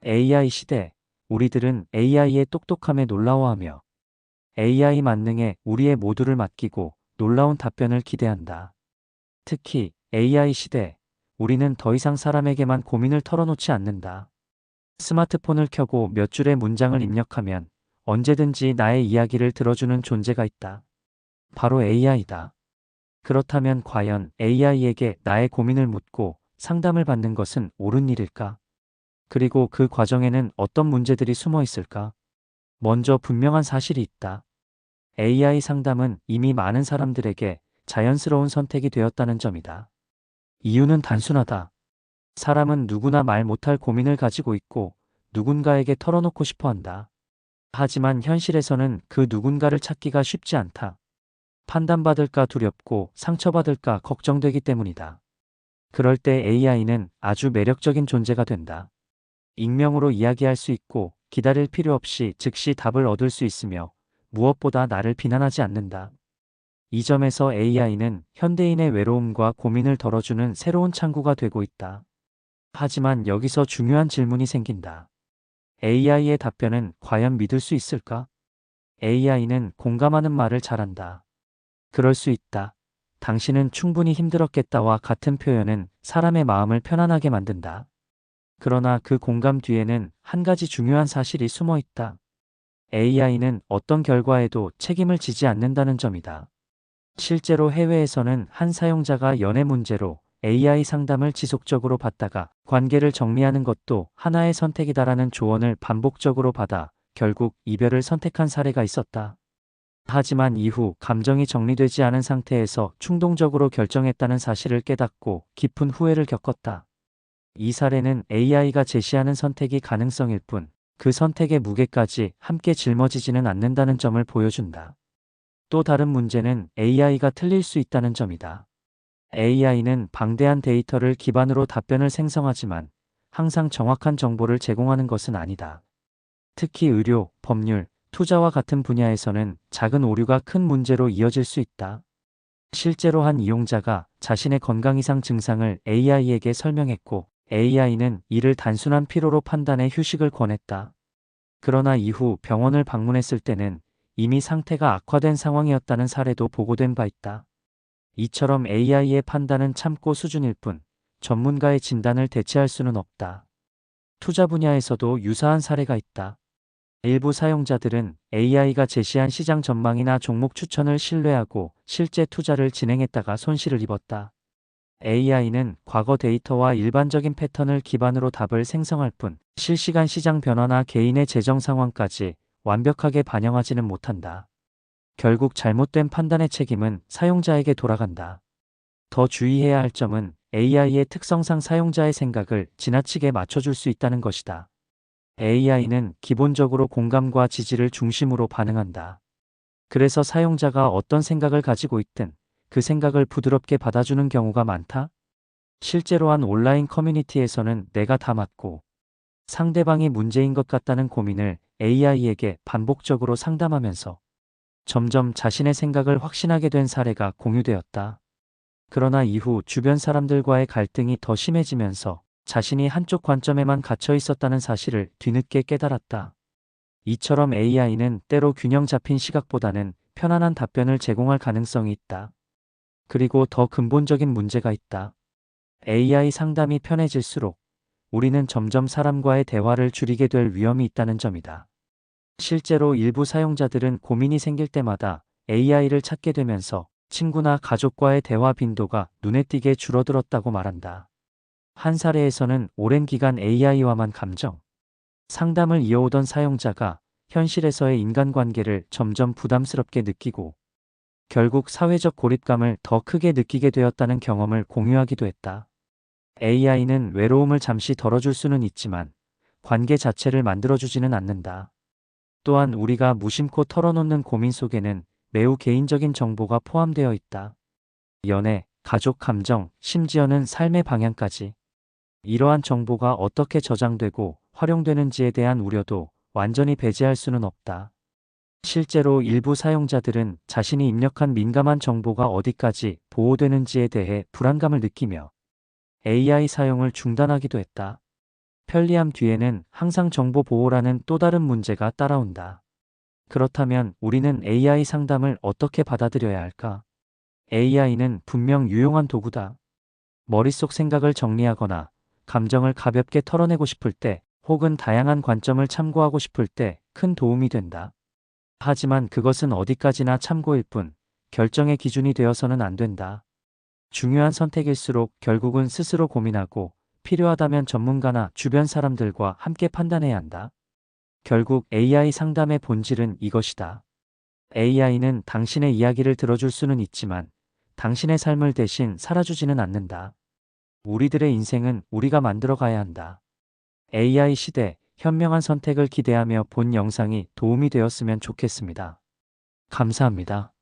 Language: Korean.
AI 시대, 우리들은 AI의 똑똑함에 놀라워하며 AI 만능에 우리의 모두를 맡기고 놀라운 답변을 기대한다. 특히 AI 시대, 우리는 더 이상 사람에게만 고민을 털어놓지 않는다. 스마트폰을 켜고 몇 줄의 문장을 입력하면 언제든지 나의 이야기를 들어주는 존재가 있다. 바로 AI다. 그렇다면 과연 AI에게 나의 고민을 묻고 상담을 받는 것은 옳은 일일까? 그리고 그 과정에는 어떤 문제들이 숨어 있을까? 먼저 분명한 사실이 있다. AI 상담은 이미 많은 사람들에게 자연스러운 선택이 되었다는 점이다. 이유는 단순하다. 사람은 누구나 말 못할 고민을 가지고 있고 누군가에게 털어놓고 싶어 한다. 하지만 현실에서는 그 누군가를 찾기가 쉽지 않다. 판단받을까 두렵고 상처받을까 걱정되기 때문이다. 그럴 때 AI는 아주 매력적인 존재가 된다. 익명으로 이야기할 수 있고 기다릴 필요 없이 즉시 답을 얻을 수 있으며 무엇보다 나를 비난하지 않는다. 이 점에서 AI는 현대인의 외로움과 고민을 덜어주는 새로운 창구가 되고 있다. 하지만 여기서 중요한 질문이 생긴다. AI의 답변은 과연 믿을 수 있을까? AI는 공감하는 말을 잘한다. 그럴 수 있다. 당신은 충분히 힘들었겠다와 같은 표현은 사람의 마음을 편안하게 만든다. 그러나 그 공감 뒤에는 한 가지 중요한 사실이 숨어 있다. AI는 어떤 결과에도 책임을 지지 않는다는 점이다. 실제로 해외에서는 한 사용자가 연애 문제로 AI 상담을 지속적으로 받다가 관계를 정리하는 것도 하나의 선택이다라는 조언을 반복적으로 받아 결국 이별을 선택한 사례가 있었다. 하지만 이후 감정이 정리되지 않은 상태에서 충동적으로 결정했다는 사실을 깨닫고 깊은 후회를 겪었다. 이 사례는 AI가 제시하는 선택이 가능성일 뿐, 그 선택의 무게까지 함께 짊어지지는 않는다는 점을 보여준다. 또 다른 문제는 AI가 틀릴 수 있다는 점이다. AI는 방대한 데이터를 기반으로 답변을 생성하지만 항상 정확한 정보를 제공하는 것은 아니다. 특히 의료, 법률, 투자와 같은 분야에서는 작은 오류가 큰 문제로 이어질 수 있다. 실제로 한 이용자가 자신의 건강 이상 증상을 AI에게 설명했고 AI는 이를 단순한 피로로 판단해 휴식을 권했다. 그러나 이후 병원을 방문했을 때는 이미 상태가 악화된 상황이었다는 사례도 보고된 바 있다. 이처럼 AI의 판단은 참고 수준일 뿐 전문가의 진단을 대체할 수는 없다. 투자 분야에서도 유사한 사례가 있다. 일부 사용자들은 AI가 제시한 시장 전망이나 종목 추천을 신뢰하고 실제 투자를 진행했다가 손실을 입었다. AI는 과거 데이터와 일반적인 패턴을 기반으로 답을 생성할 뿐 실시간 시장 변화나 개인의 재정 상황까지 완벽하게 반영하지는 못한다. 결국 잘못된 판단의 책임은 사용자에게 돌아간다. 더 주의해야 할 점은 AI의 특성상 사용자의 생각을 지나치게 맞춰줄 수 있다는 것이다. AI는 기본적으로 공감과 지지를 중심으로 반응한다. 그래서 사용자가 어떤 생각을 가지고 있든 그 생각을 부드럽게 받아주는 경우가 많다. 실제로 한 온라인 커뮤니티에서는 내가 다 맞고 상대방이 문제인 것 같다는 고민을 AI에게 반복적으로 상담하면서 점점 자신의 생각을 확신하게 된 사례가 공유되었다. 그러나 이후 주변 사람들과의 갈등이 더 심해지면서 자신이 한쪽 관점에만 갇혀 있었다는 사실을 뒤늦게 깨달았다. 이처럼 AI는 때로 균형 잡힌 시각보다는 편안한 답변을 제공할 가능성이 있다. 그리고 더 근본적인 문제가 있다. AI 상담이 편해질수록 우리는 점점 사람과의 대화를 줄이게 될 위험이 있다는 점이다. 실제로 일부 사용자들은 고민이 생길 때마다 AI를 찾게 되면서 친구나 가족과의 대화 빈도가 눈에 띄게 줄어들었다고 말한다. 한 사례에서는 오랜 기간 AI와만 감정 상담을 이어오던 사용자가 현실에서의 인간관계를 점점 부담스럽게 느끼고 결국 사회적 고립감을 더 크게 느끼게 되었다는 경험을 공유하기도 했다. AI는 외로움을 잠시 덜어줄 수는 있지만 관계 자체를 만들어주지는 않는다. 또한 우리가 무심코 털어놓는 고민 속에는 매우 개인적인 정보가 포함되어 있다. 연애, 가족 감정, 심지어는 삶의 방향까지. 이러한 정보가 어떻게 저장되고 활용되는지에 대한 우려도 완전히 배제할 수는 없다. 실제로 일부 사용자들은 자신이 입력한 민감한 정보가 어디까지 보호되는지에 대해 불안감을 느끼며 AI 사용을 중단하기도 했다. 편리함 뒤에는 항상 정보 보호라는 또 다른 문제가 따라온다. 그렇다면 우리는 AI 상담을 어떻게 받아들여야 할까? AI는 분명 유용한 도구다. 머릿속 생각을 정리하거나 감정을 가볍게 털어내고 싶을 때 혹은 다양한 관점을 참고하고 싶을 때 큰 도움이 된다. 하지만 그것은 어디까지나 참고일 뿐 결정의 기준이 되어서는 안 된다. 중요한 선택일수록 결국은 스스로 고민하고 필요하다면 전문가나 주변 사람들과 함께 판단해야 한다. 결국 AI 상담의 본질은 이것이다. AI는 당신의 이야기를 들어줄 수는 있지만 당신의 삶을 대신 살아주지는 않는다. 우리들의 인생은 우리가 만들어 가야 한다. AI 시대, 현명한 선택을 기대하며 본 영상이 도움이 되었으면 좋겠습니다. 감사합니다.